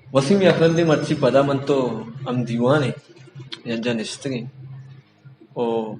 Wasim yakaladı maçı pada manto am divane yancan istegi o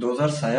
2006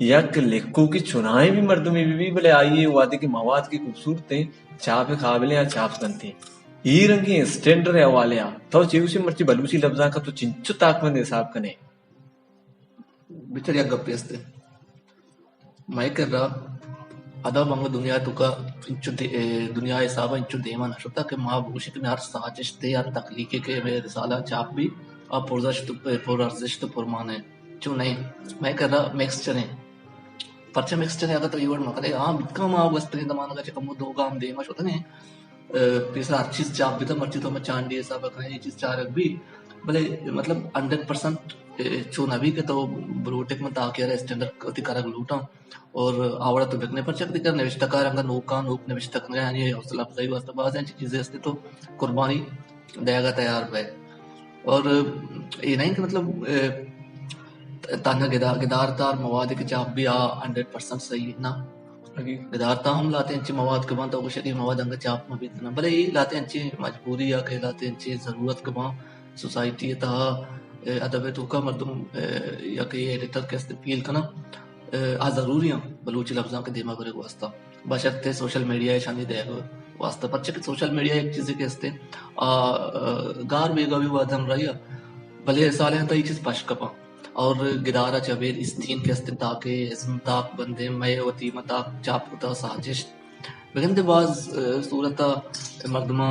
یک لکھو کی چنائیں بھی مردمی بھی بلے آئیے وادی کی مواد کی خوبصورتیں چاپ قابل یا چاپ کنتے ای رنگی اسٹینڈر حوالے تو چیوسی مرچی بلوچی لفظاں کا تو چنچو طاقتمند حساب کنے بچڑیا گپی استے میں کر رہا ادا بنگ دنیا تو کا دنیا حساب انچو دیما نشتا کہ ماں بوشی کہ میں ہر سازش تے ہر تخلیقی کے میں رسالہ چاپ بھی اور پرارزش تو پرمانے چو نہیں میں کر رہا میکسچر ہیں پرچہ میکسچر ہے تو یہ ورڈ مکلے ہاں بکا ماں بس پرین دمانا کا چکمو دو گام دیما شوتا نہیں پیسا ہر چیز چاپ بھی تھا مرچی تو میں چانڈی حساب کریں یہ چیز چارک بھی بلے مطلب 100% چو نبی کے تو بروٹک میں تاکیر ہے اسٹینڈر کتی کارک لوٹا اور آوڑا تو بکنے پر چک دیکھر نوشتکار انگا نوکا نوک نوشتک نگا یعنی حوصلہ افزائی واسطہ بعض ہیں چیزیں استے تو قربانی دے گا تیار بے اور یہ نہیں کہ مطلب تانا گدارتار مواد کے چاپ بھی 100% صحیح نا گدارتا ہم لاتے ہیں انچی مواد کے بان تو شدی مواد انگا چاپ میں بیتنا بلے یہ لاتے ہیں انچی مجبوری یا کہ لاتے ہیں انچی ضرورت کے بان سوسائٹی تا ادب تو کا مردم یا کہ یہ ایڈیٹر کے استفیل کنا ضروری ہیں بلوچی لفظاں کے دیما کرے واسطہ بشرتے سوشل میڈیا شانی دے گا واسطہ پرچہ کہ سوشل میڈیا ایک چیز کے استے گار بیگا بھی وادم رہی بلے سالے ہیں تا یہ چیز پاش کپا اور گدارہ چویر استین کے استے تاکہ اسم تاک بندے میں وطی متاک چاپ کتا سازش بگن دے باز صورتا مردمہ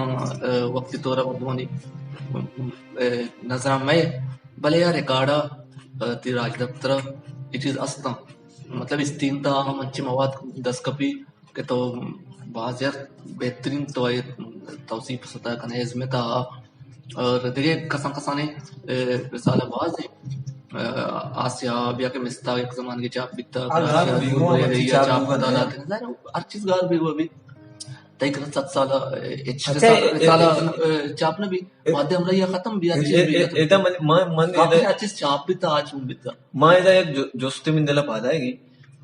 وقتی طورا مردمانی نظرہ میں بلے یا ریکارڈا تی راج دفترہ یہ چیز استا مطلب استین تا ہم اچھی مواد دس کپی کہ تو بعض یار بہترین تو توصیف ستا ہے کنے ازمہ تا اور دیکھے کسانے رسالہ باز ہیں آسیا بیا کے مستاق ایک زمان کے چاپ بیتا چاپ بدالاتے ہیں ہر چیز گار بھی ہوا بھی تیک 7 سالہ رسالہ چاپ نہ بھی مادہ ہمرا یہ ختم بھی ایتا ہر چیز چاپ بیتا آج ہوں بیتا ماں ایتا ایک جوستے من دلہ پادا ہے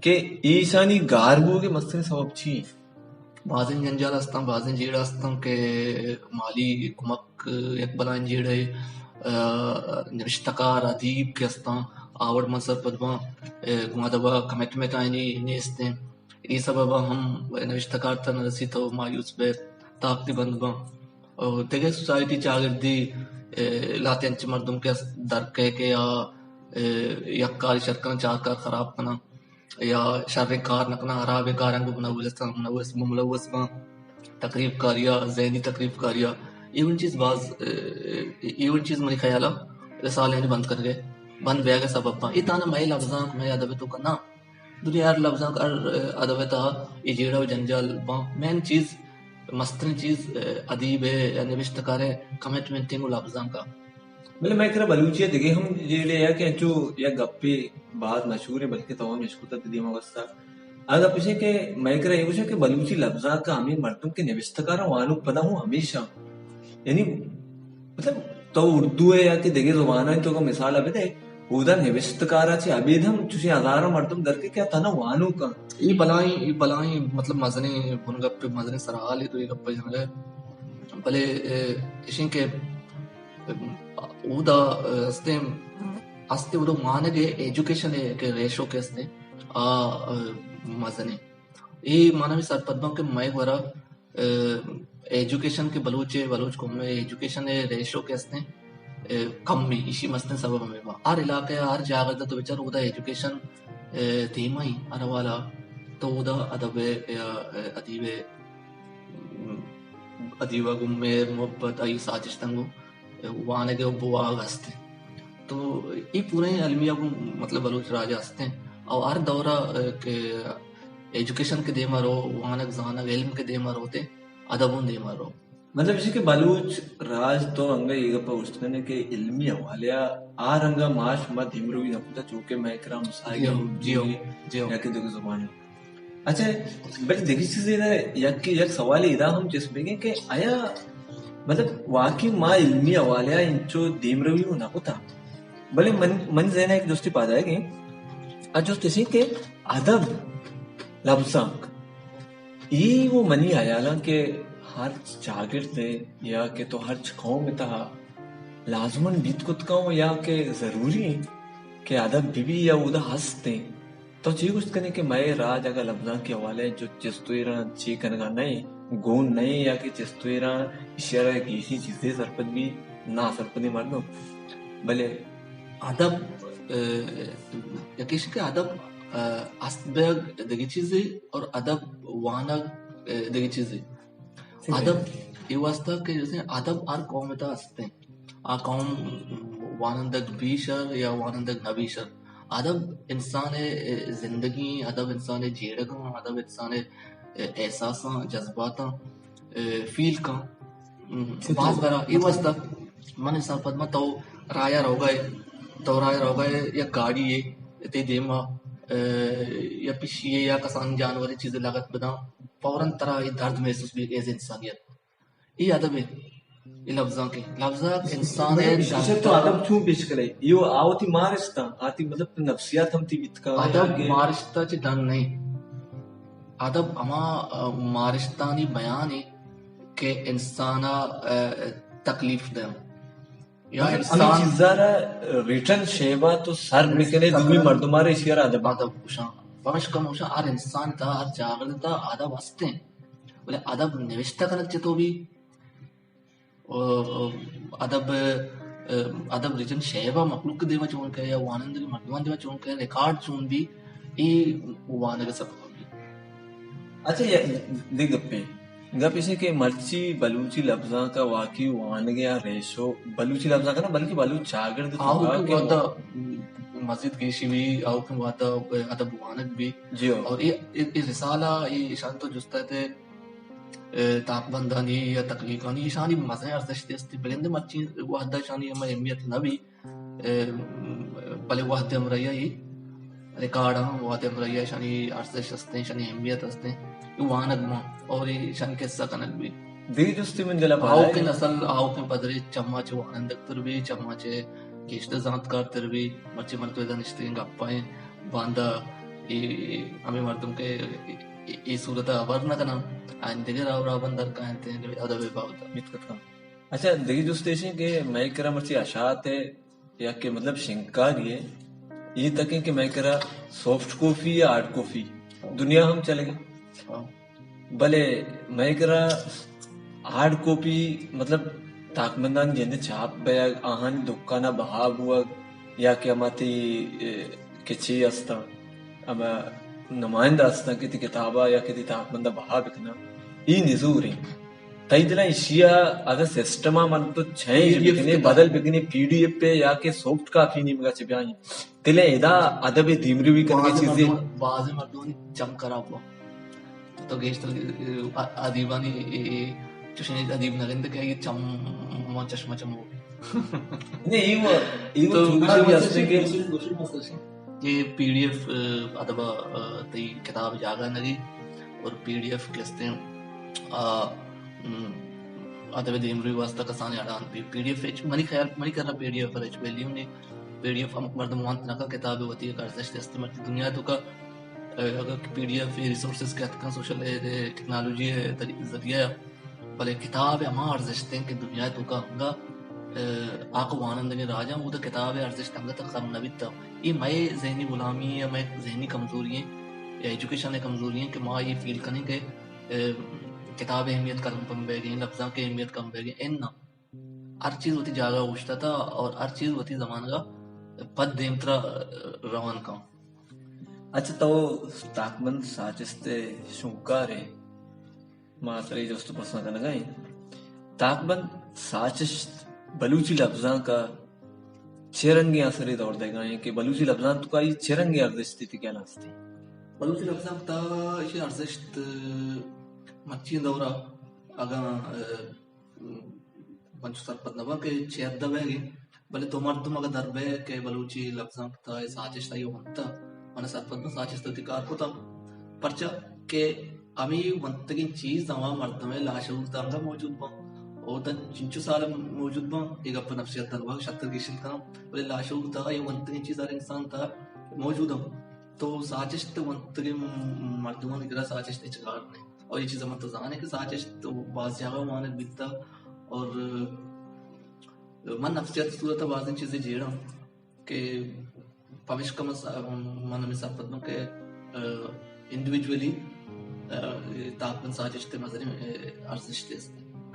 کہ ایسانی گاربو کے مستن سبب چھی بازن جنجال ہستاں بازن جیڑا ہستاں کہ مالی کمک یک بلائن جیڑے نوشتکار ادیب کے ہستاں آوڑ منصر پدما گمادبا کمٹمنٹ آئینی نیستیں ای سبب ہم نوشتکار تا نرسی تو مایوس بے طاقتی بند با اور دیکھے سوسائٹی چاگردی لاتے انچ مردم کے درکے کے یا یک کاری شرکن چار کار خراب کنا یا شر کار نکنا حراب کار انگو ملوث با تقریب کاریا ذہنی تقریب کاریا ایون چیز منی خیالا رسالے نے بند کر گئے بند بے گا سبب با ای تانا میں لفظاں میں ادب تو کنا دنیا ہر لفظاں کا ادب تا یہ جیڑا و جنجال با مین چیز مستن چیز ادیب ہے یا نوشتکار ہے کمٹمنٹنگ لفظاں کا بلے میں کرا بلوچی دیکھے ہم جیلے یا کہ انچو یا گپی بہت مشہور ہے بلکہ تو ہم اشکوتا تدیمہ وسطہ اگر پوچھے کہ میں کرا یہ پوچھے کہ بلوچی لفظاں کا ہمیں مردم کے نوشتکارا وانو پدا ہوں ہمیشہ یعنی مطلب تو اردو ہے یا کہ دیکھے زبانہ تو کا مثال ابھی دے اودا نوشتکارا چھے ابید ہم چوشی ہزارہ مردم در کے کیا تھا نا وانو کا یہ بلائیں مطلب مزنے بنگپ مزنے سرحال ہے تو یہ گپا جنگے بلے اشن کے اودا استے اودا مانے گے ایجوکیشن ہے کہ ریشو کے استے مزنے یہ مانا بھی سر پدمہ کہ میں ورا ایجوکیشن کے بلوچ کو میں ایجوکیشن ہے ریشو کے استے کم میں اسی مستن سبب ہمیں با ہر علاقے ہر جاگہ دا تو بچار اودا ایجوکیشن تیمہ ہی اروالا تو اودا ادیبہ گمیر محبت آئی سازش تنگو وانے کے بوا ہستے تو یہ پورے علمیہ کو مطلب بلوچ راجہ ہستے ہیں اور ہر دورہ کہ ایجوکیشن کے دیما رو وانک زانک علم کے دیما روتے ادبون دیما رو مطلب اسی کہ بلوچ راج تو انگا یہ گپا اشتنے کہ علمی حوالیا آر انگا معاش مد ہمروی نکتا چونکہ میں اکرام مسائل یا کہ دیکھ زبان اچھا بلکہ دیکھی چیزیں یک سوال ادا ہم جس میں گئے کہ آیا مطلب واقعی ما علمی حوالیا انچو دیمروی ہو نکتا بلے من ذہنہ ایک دوستی پادا ہے کہ اجوست اسی کہ ادب لفظاں یہ وہ منی آیالا کہ ہر چاگرد یا کہ تو ہر قوم تا لازمن بیت کت کاؤں یا کہ ضروری کہ ادب بھی یا اودا ہستے تو چی کچھ کرنے کہ میں راج اگر لفظاں کے حوالے جو چستویران چی کنگا نہیں گون نہیں یا کہ چستویران اشارہ کسی چیزیں سرپد بھی نہ سرپدی مردوں بلے ادب یکیش کے ادب اسبگ دگی چیزی اور ادب وانگ دگی چیزی ادب یہ واسطہ کہ جیسے ادب ہر قوم تا ہستے آ قوم وانندگ بیشر یا وانندگ نبیشر ادب انسان زندگی ادب انسان جیڑگاں ادب انسان احساساں جذباتاں فیل کاں بعض برا یہ واسطہ من حساب پدما تو رایا رو گئے یا گاڑی ہے تے دیما یا پشیے یا کسان جانوری چیزیں لگت بدا فوراً طرح یہ درد محسوس بھی ایز انسانیت یہ ادب ہے یہ لفظاں کے لفظاں انسان ہے تو ادب کیوں پیش کرے یہ آوتی مارشتا آتی مطلب نفسیات ہم تی بتکا ادب مارشتا چی دن نہیں ادب اما مارشتانی بیان ہے کہ انسانا تکلیف دیں یا انسان چیزارا ریٹن شیبا تو سر بکنے دوی مردمارے اشیار ادب ادب ہوشاں بمش کم ہوشاں ہر انسان تا ہر جاگر تا ادب ہستے ہیں بولے ادب نوشتہ کنک چتو بھی ادب ریجن شیبا مخلوق دیوا چون کہ یا وانند مردمان دیوا چون کہ ریکارڈ چون بھی ای وانگ سب بھی اچھا یہ دیکھ گپے گپ اسے کہ مرچی بلوچی لفظاں کا واقعی وانگیا ریشو بلوچی لفظاں کا نا بلکہ بلوچ چاگرد آؤ کی وادا مسجد گیشی بھی آؤ کی وادا ادب وانگ بھی اور یہ رسالہ یہ شان تو جستا تھے تاک بندانی یا تکلیفانی شانی مزہ ارزش دستی بلند مرچی وحدہ شانی ہمیں اہمیت نہ بھی بلے وحدہ امریا ہی ریکارڈ ہم وحدہ امریا شانی ارزش ہستے شانی اہمیت ہستے یہ وانگ ماں اور یہ شان قصہ کنک بھی دیکھ جستی من جلا آؤ کے نسل آؤ کے پدری چمہ چے وانندک تر بھی چمہ چے گیشت زانت کار تر بھی مرچی مرتوی دنشتے گپائیں باندہ ہمیں مردم کے یہ صورتہ ورنہ کنا آئین دیگر آورا بندر کہنتے ہیں ادب باوتا متکت کام اچھا دیکھ جستے ہیں کہ میں کرا مرچی اشاعت ہے یا کہ مطلب شنکاری ہے یہ تک ہے کہ میں کرا سافٹ کافی یا ہارڈ کافی دنیا ہم چلے گئے بلے میں کرا ہارڈ کاپی مطلب تاکمندان جن چھاپ بیا آہانی دکانا بہاب ہوا یا کہ ہماتی کچھی استا اما نمائندہ استا کتی کتابہ یا کتی تاکمندہ بہاب اکنا ای نزور ہیں تائی دلائیں اشیاء اگر سسٹمہ من تو چھائیں بکنے بدل بکنے پی ڈی ایف پہ یا کہ سافٹ کافی نہیں مگا چھپی آئیں تلے ادا ادب دیمری بھی کرنے چیزیں بعض مردونی چم کرا ہوا تو گیشتر ادیبانی چشنی ادیب نگند کہ یہ چم چشمہ چم ہو نہیں یہ چونکہ بھی ہستے کہ یہ پی ڈی ایف ادبا تی کتاب جاگا نگی اور پی ڈی ایف کہتے ہیں ادب دیمری واسطہ کسانی اڑان پی ڈی ایف منی خیال منی کرنا پی ڈی ایف پر ویلیو نے پی ڈی ایف مردمان نکا کتاب ہوتی ہے ارزش استعمال دنیا تو کا اگر پی ڈی ایف ریسورسز کہتے ہیں سوشل ٹیکنالوجی ہے ذریعہ بلے کتاب اما ارزش ہیں کہ دنیا تو کا ہنگا آقا وانندگی راجہ وہ تو کتاب ارزش تنگا تک خرم نبیت تھا یہ میں ذہنی غلامی یا میں ذہنی کمزوری ہیں یا ایجوکیشن کمزوری ہیں کہ ماں یہ فیل کریں کہ کتاب اہمیت کم کم بے گئی لفظاں کی اہمیت کم بے گئی این نا ہر چیز ہوتی جاگا گوشتا تھا اور ہر چیز ہوتی زمان کا پد دیمترا روان کا اچھا تو تاکمند ساچستے شنکارے ماتری جوست پسند لگائیں تاکمند ساچست بلوچی لفظاں کا چرنگی اثری دور دے گئے کہ بلوچی لفظاں تو کا یہ چرنگی ارزشتی تھی کیا لاستی بلوچی لفظاں تا یہ ارزشت مچی دورا اگا پنچ سر پتنبا کہ چیب دا بے گی بلے تو مردم اگر در بے کہ بلوچی لفظاں تا ساچشتا یہ ہونتا من سر پتنبا ساچشتا تکار کو تا پرچا کہ امی ونتگین چیز دوا مردمے لاشعور تانگا موجود با اور تا چنچو سال موجود با ایک اپا نفسیت دنوا شتر گیشن کنم بلے لاشعور تا یہ ونتگین چیز ہر انسان تا موجود ہم تو ساچشت ونتگین مردمان اگرہ ساچشت چکار نہیں اور یہ چیز ہم تزانے کہ ساچشت باز جاگہ مانک بیتا اور من نفسیت صورت بازن چیزیں جیڑا کہ Pavishka manami sapatno ke individually takman sajishte mazari arzishte ist.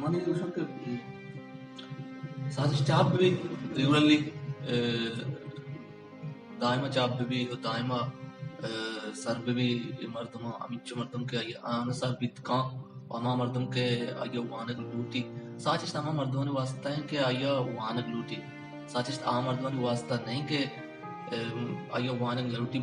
mani dushan ke sajish chap bhi regularly daima chap bhi daima sar bhi mardum amichu mardum ke an sar bit ka ama mardum ke ayo wanak luti sajish ama mardum ne wasta hai ke ayo wanak luti sajish ama mardum ne wasta nahi ke ayo wanak luti